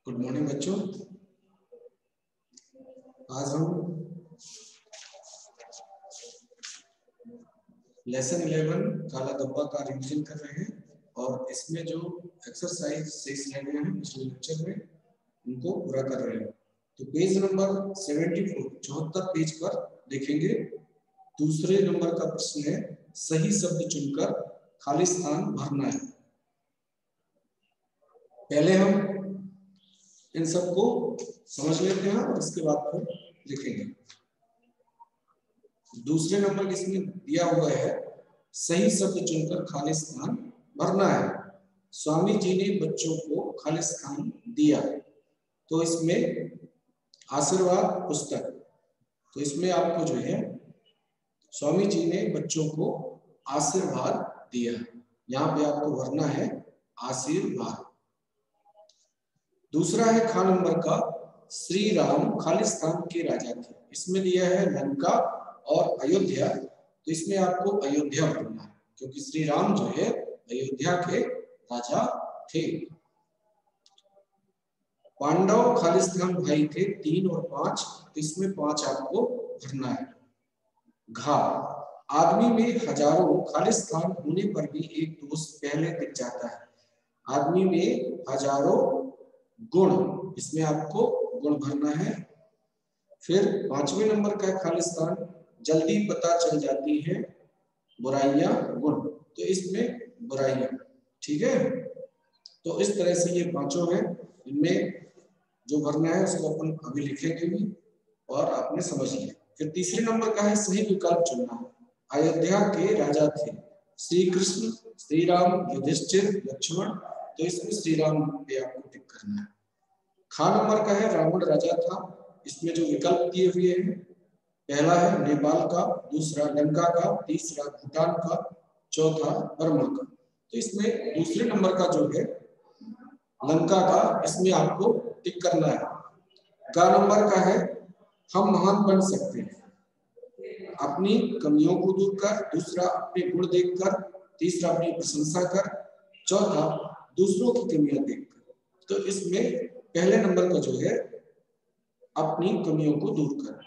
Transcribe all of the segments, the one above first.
Good morning बच्चों। आज हम लेसन 11 काला धब्बा का रिवीजन कर रहे हैं और इसमें जो एक्सरसाइज 6 रह गए हैं पिछले लेक्चर में उनको पूरा कर रहे हैं। तो पेज नंबर 74 पेज पर देखेंगे। दूसरे नंबर का प्रश्न है, सही शब्द चुनकर खाली स्थान भरना है। पहले हम इन सबको समझ लेते हैं और इसके बाद फिर लिखेंगे। दूसरे नंबर इसमें दिया हुआ है, सही शब्द चुनकर खाली स्थान भरना है। स्वामी जी ने बच्चों को खाली स्थान दिया। तो इसमें आशीर्वाद पुस्तक, तो इसमें आपको जो है स्वामी जी ने बच्चों को आशीर्वाद दिया, यहाँ पे आपको भरना है आशीर्वाद। दूसरा है खा नंबर का, श्री राम खाली स्थान के राजा थे। इसमें दिया है लंका और अयोध्या, तो इसमें आपको अयोध्या भरना है क्योंकि श्री राम जो है अयोध्या के राजा थे। पांडव खाली स्थान भाई थे 3 और 5, तो इसमें 5 आपको भरना है। घा आदमी में हजारों खाली स्थान होने पर भी एक दोष पहले दिख जाता है। आदमी में हजारों गुण, इसमें आपको गुण भरना है। फिर 5वें नंबर का खाली स्थान, जल्दी पता चल जाती है बुराइयां गुण, तो इसमें बुराइयां, ठीक है। तो इस तरह से ये पांचों हैं, इनमें जो भरना है उसको अपन अभी लिखेंगे भी और आपने समझ लिया। फिर तीसरे नंबर का है सही विकल्प चुनना। अयोध्या के राजा थे श्री कृष्ण, श्री राम, युधिष्ठिर, लक्ष्मण, तो इसमें श्री राम पे आपको टिक करना है। खा नंबर का है रावण राजा था। इसमें जो विकल्प दिए हुए हैं, पहला है नेपाल का, दूसरा लंका का, तीसरा भूटान का, चौथा बर्मा का। तो इसमें दूसरे नंबर का जो है लंका का, इसमें आपको टिक करना है। गा नंबर का है हम महान बन सकते हैं अपनी कमियों को दूर कर, दूसरा अपने गुण देखकर, तीसरा अपनी प्रशंसा कर, चौथा दूसरों की कमियां देखकर। तो इसमें पहले नंबर का जो है अपनी कमियों को दूर कर।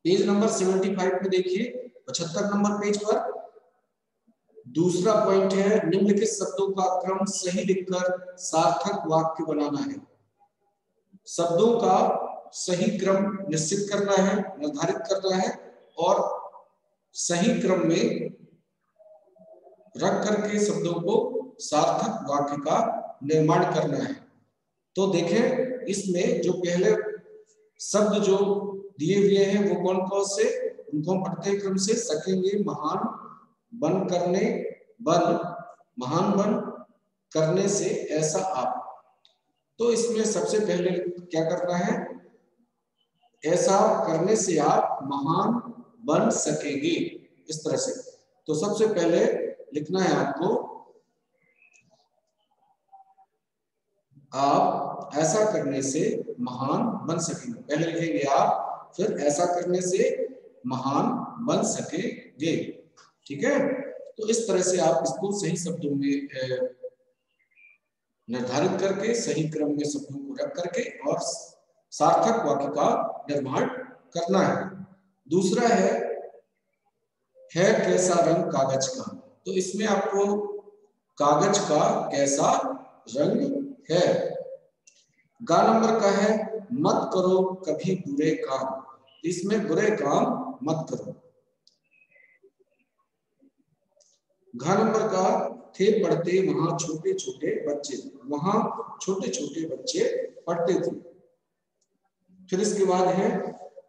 पेज नंबर 75 पे देखिए, 75 नंबर पेज पर दूसरा पॉइंट है, निम्नलिखित शब्दों का क्रम सही लिखकर सार्थक वाक्य बनाना है। शब्दों का सही क्रम निश्चित करना है, निर्धारित करना है और सही क्रम में रख करके शब्दों को सार्थक वाक्य का निर्माण करना है। तो देखें, इसमें जो पहले शब्द जो दिए हुए हैं वो कौन कौन से, उनको हम पढ़ते हैं क्रम से। सकेंगे महान, बन करने, बन, महान बन, करने से, ऐसा आप। तो इसमें सबसे पहले क्या करना है, ऐसा करने से आप महान बन सकेंगे, इस तरह से। तो सबसे पहले लिखना है आपको, आप ऐसा करने से महान बन सकेंगे। पहले लिखेंगे आप, फिर ऐसा करने से महान बन सकेंगे, ठीक है। तो इस तरह से आप इसको सही शब्दों में निर्धारित करके, सही क्रम में शब्दों को रख करके और सार्थक वाक्य का निर्माण करना है। दूसरा है कैसा रंग कागज का, तो इसमें आपको कागज का कैसा रंग है। गा नंबर का है मत करो कभी बुरे काम, इसमें बुरे काम मत करो। घ नंबर का थे पढ़ते वहां छोटे छोटे बच्चे, वहां छोटे छोटे बच्चे पढ़ते थे। फिर इसके बाद है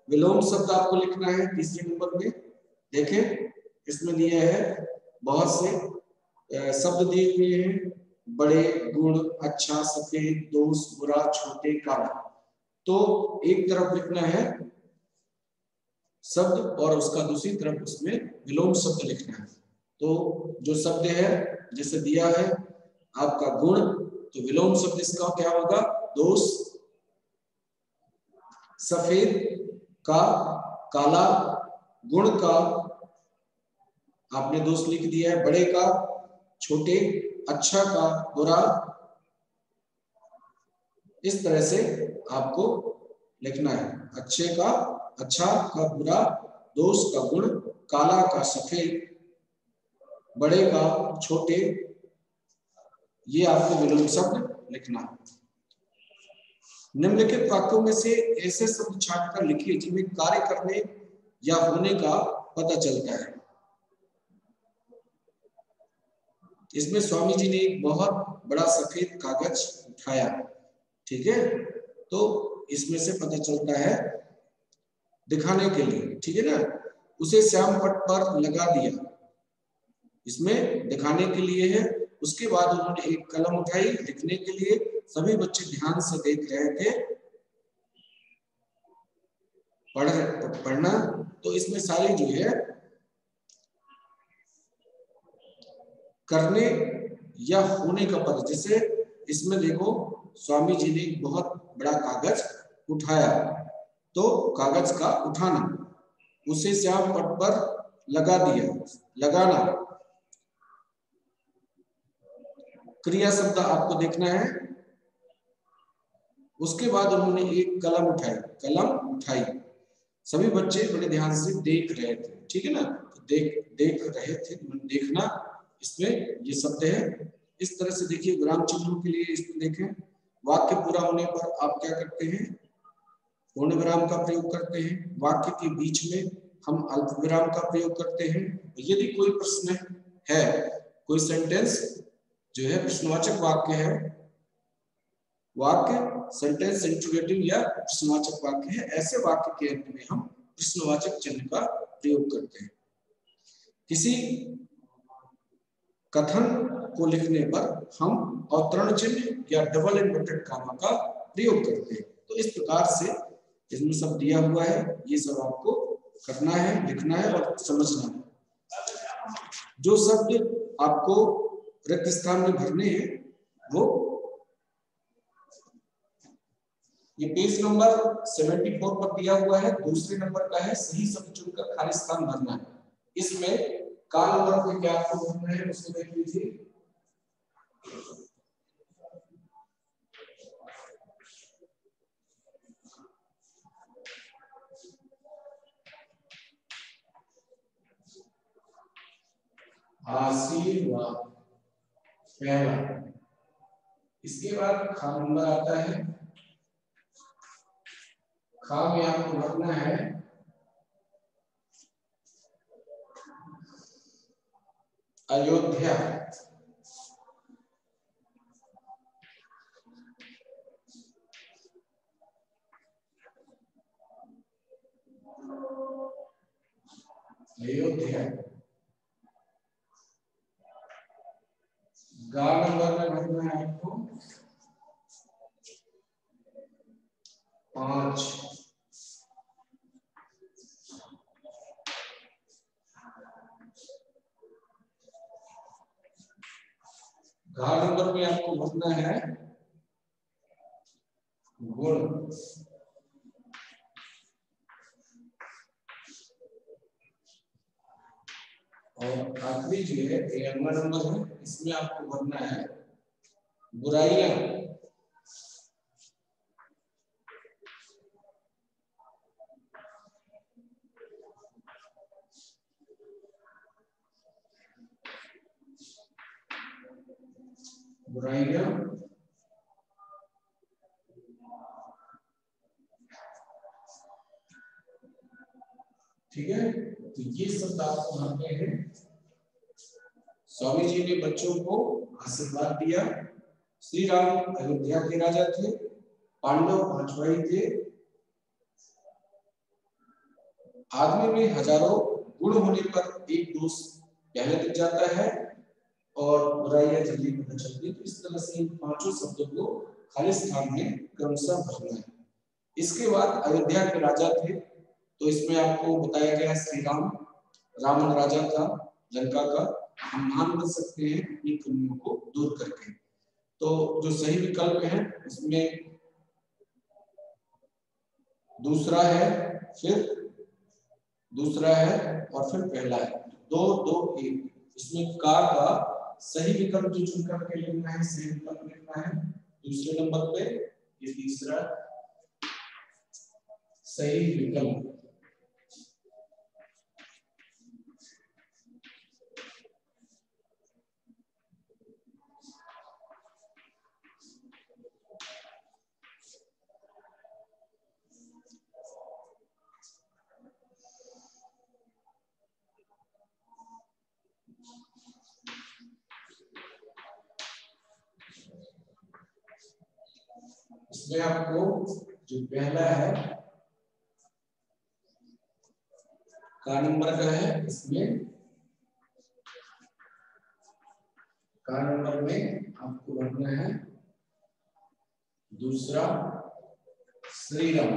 विलोम शब्द आपको लिखना है तीसरे नंबर में। देखें, इसमें दिया है बहुत से शब्द दिए हुए हैं, बड़े, गुण, अच्छा, सफेद, दोष, बुरा, छोटे, काला। तो एक तरफ लिखना है शब्द और उसका दूसरी तरफ उसमें विलोम शब्द लिखना है। तो जो शब्द है जैसे दिया है आपका गुण, तो विलोम शब्द इसका क्या होगा, दोष। सफेद का काला, गुण का आपने दोष लिख दिया है, बड़े का छोटे, अच्छा का बुरा, इस तरह से आपको लिखना है। अच्छे का अच्छा, का बुरा, दोस्त का गुण, काला का सफेद, बड़े का छोटे, ये आपको विलोम शब्द लिखना है। निम्नलिखित वाक्यों में से ऐसे शब्द छांट कर लिखिए जिनमें कार्य करने या होने का पता चलता है। इसमें स्वामी जी ने एक बहुत बड़ा सफेद कागज उठाया, ठीक है, तो इसमें से पता चलता है दिखाने के लिए, ठीक है ना। उसे श्याम पट पर लगा दिया, इसमें दिखाने के लिए है। उसके बाद उन्होंने एक कलम उठाई लिखने के लिए। सभी बच्चे ध्यान से देख रहे थे पढ़ना। तो इसमें सारी जो है करने या होने का पता, जैसे इसमें देखो स्वामी जी ने एक बहुत बड़ा कागज उठाया, तो कागज का उठाना, उसे श्याम पट पर लगा दिया, लगाना, क्रिया शब्द आपको देखना है। उसके बाद उन्होंने एक कलम उठाई, कलम उठाई, सभी बच्चे बड़े ध्यान से देख रहे थे, ठीक है ना। तो देख रहे थे, देखना, इसमें ये शब्द है। इस तरह से देखिए विराम चिन्हों के लिए इसमें देखें, वाक्य पूरा होने पर आप क्या करते हैं, पूर्ण विराम का प्रयोग करते हैं। वाक्य के बीच में हम अल्प विराम का प्रयोग करते हैं। यदि कोई प्रश्न है, कोई सेंटेंस जो है प्रश्नवाचक वाक्य है, वाक्य सेंटेंस इंट्रोगेटिव या प्रश्नवाचक वाक्य है, ऐसे वाक्य के अंत में हम प्रश्नवाचक चिन्ह का प्रयोग करते हैं। किसी कथन को लिखने पर हम अवतरण चिन्ह या डबल इन्वर्टेड कॉमा का प्रयोग करते हैं। तो इस प्रकार से इसमें सब दिया हुआ है, ये सब आपको करना है, लिखना है और समझना है। जो शब्द आपको रिक्त स्थान में भरने हैं वो ये पेज नंबर 74 पर दिया हुआ है, दूसरे नंबर का है, सही शब्द चुनकर खाली स्थान भरना है। इसमें का नंबर पे क्या आपको भरना है उसको देख लीजिए। आशीर्वाद पहला, इसके बाद खा नंबर आता है, खा में आपको भरना है अयोध्या, अयोध्या। गा नंबर में भरना है आपको 5, घा नंबर में आपको भरना है गुण, और आखिरी जो है एम्मा नंबर है, इसमें आपको भरना है बुराइयां। बुराइयां, ठीक है। तो ये सब आपको भरने हैं। स्वामी जी ने बच्चों को आशीर्वाद दिया। श्री राम अयोध्या के राजा थे, पांडव 5 भाई थे, आदमी में हजारों गुण होने पर एक दोष पहले दिख जाता है और बुराइयां जल्दी पता चलती है। तो इस तरह से इन 5 शब्दों को खाली स्थान में क्रमशः भरना है। इसके बाद अयोध्या के राजा थे, तो इसमें आपको बताया गया श्री राम, रावण राजा था लंका का, हम मान बन सकते हैं इन कमियों को दूर करके। तो जो सही विकल्प है उसमें दूसरा है, फिर दूसरा है और फिर पहला है, 2 2 1। इसमें का सही विकल्प जो चुन करके लिखना है, सही विकल्प लिखना है दूसरे नंबर पे। ये तीसरा सही विकल्प। इसमें आपको जो पहला है का नंबर का है, इसमें का नंबर में आपको भरना है दूसरा श्री राम।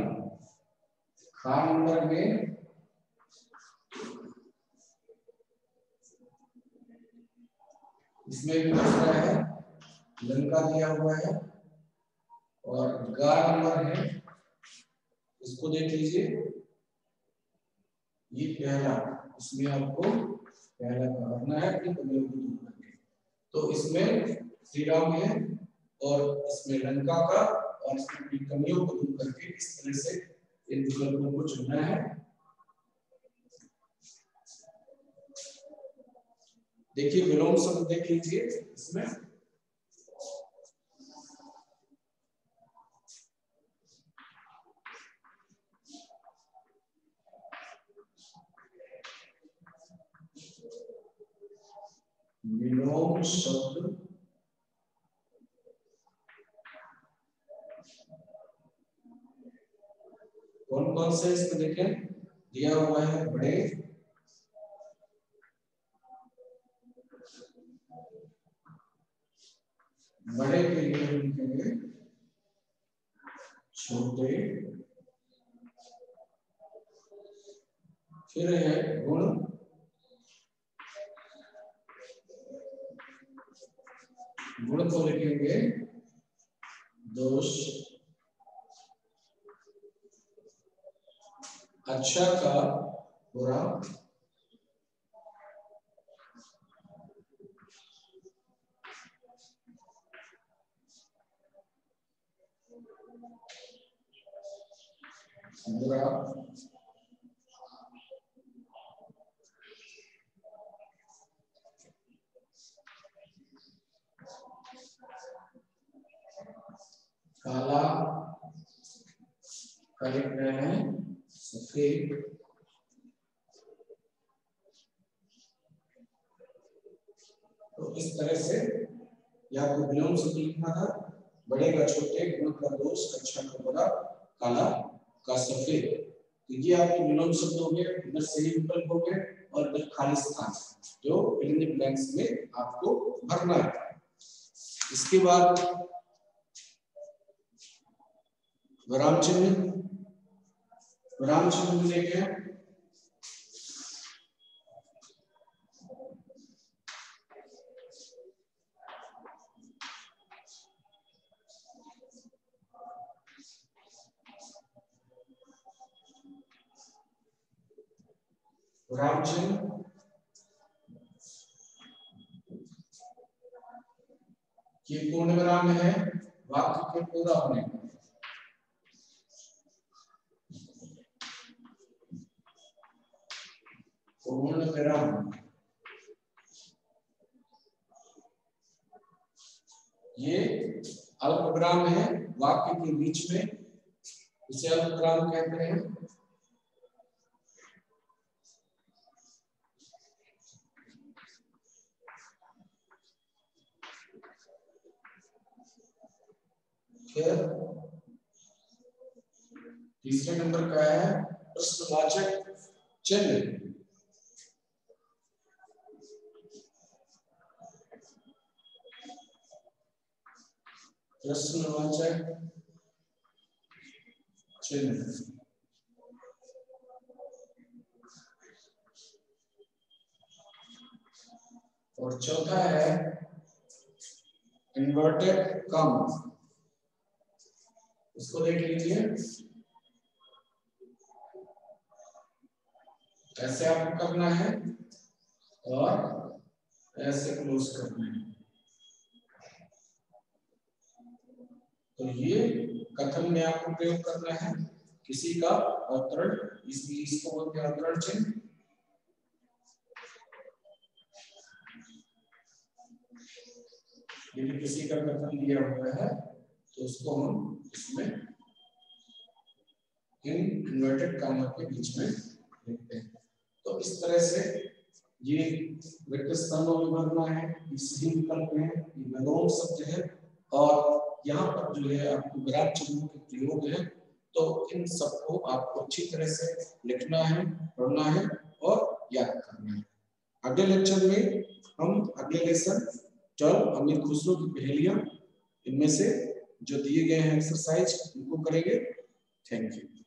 खा नंबर में इसमें भी दूसरा है, लंका दिया हुआ है, और गा नंबर है, इसको देख लीजिए, ये पहला, इसमें आपको पहला का भरना है अपनी कमियों को दूर करके। तो इसमें श्री राम है और इसमें लंका का, और इसमें अपनी कमियों को दूर करके इस तरह से इन विकल्पों को चुनना है। देखिए विलोम शब्द देख लीजिए, इसमें विलोम शब्द कौन कौन से इसमें देखें दिया हुआ है। बड़े, बड़े के लिए हम लिखेंगे छोटे, फिर है गुण, गुण को लिखेंगे दोष, अच्छा का बुरा, बुरा, काला का लिख रहे हैं सफेद, तो इस तरह से या तो विलोम शब्द लिखना था, बड़े का छोटे, गुण का दोष, अच्छा का बुरा, काला का सफेद। तो ये आपके विलोम शब्द हो गए, इधर सही विकल्प हो गए, और इधर खाली स्थान जो फिल इन द ब्लैंक्स में आपको भरना है। इसके बाद विराम चिन्ह, विराम चिन्ह देखें, विराम चिन्ह ये पूर्ण विराम है वाक्य के पूरा होने पर। पूर्ण विराम ये अल्प विराम है वाक्य के बीच में, इसे अल्प विराम कहते हैं। फिर तीसरे नंबर का है प्रश्नवाचक चिन्ह। प्रश्नवाचक चिन्ह और चौथा है इन्वर्टेड कॉमा, इसको देख लीजिए, ऐसे आपको करना है और ऐसे क्लोज करना है। तो ये कथन में आपको प्रयोग करना है किसी का अवतरण, इसको बोलते हैं अवतरण चिन्ह। यदि किसी का कथन दिया हुआ है तो उसको हम इसमें इन्वर्टेड कॉमा के बीच में लिखते हैं। तो इस तरह से ये वेक्टर स्तंभों में भरना है, सही विकल्प है, ये विलोम शब्द है, और यहाँ पर जो है आपको विराम चिन्हों के प्रयोग है। तो इन सबको आपको अच्छी तरह से लिखना है, पढ़ना है और याद करना है। अगले लेक्चर में हम अगले लेसन 12 अमीर खुसरो की पहेलियां, इनमें से जो दिए गए हैं एक्सरसाइज, उनको करेंगे। Thank you.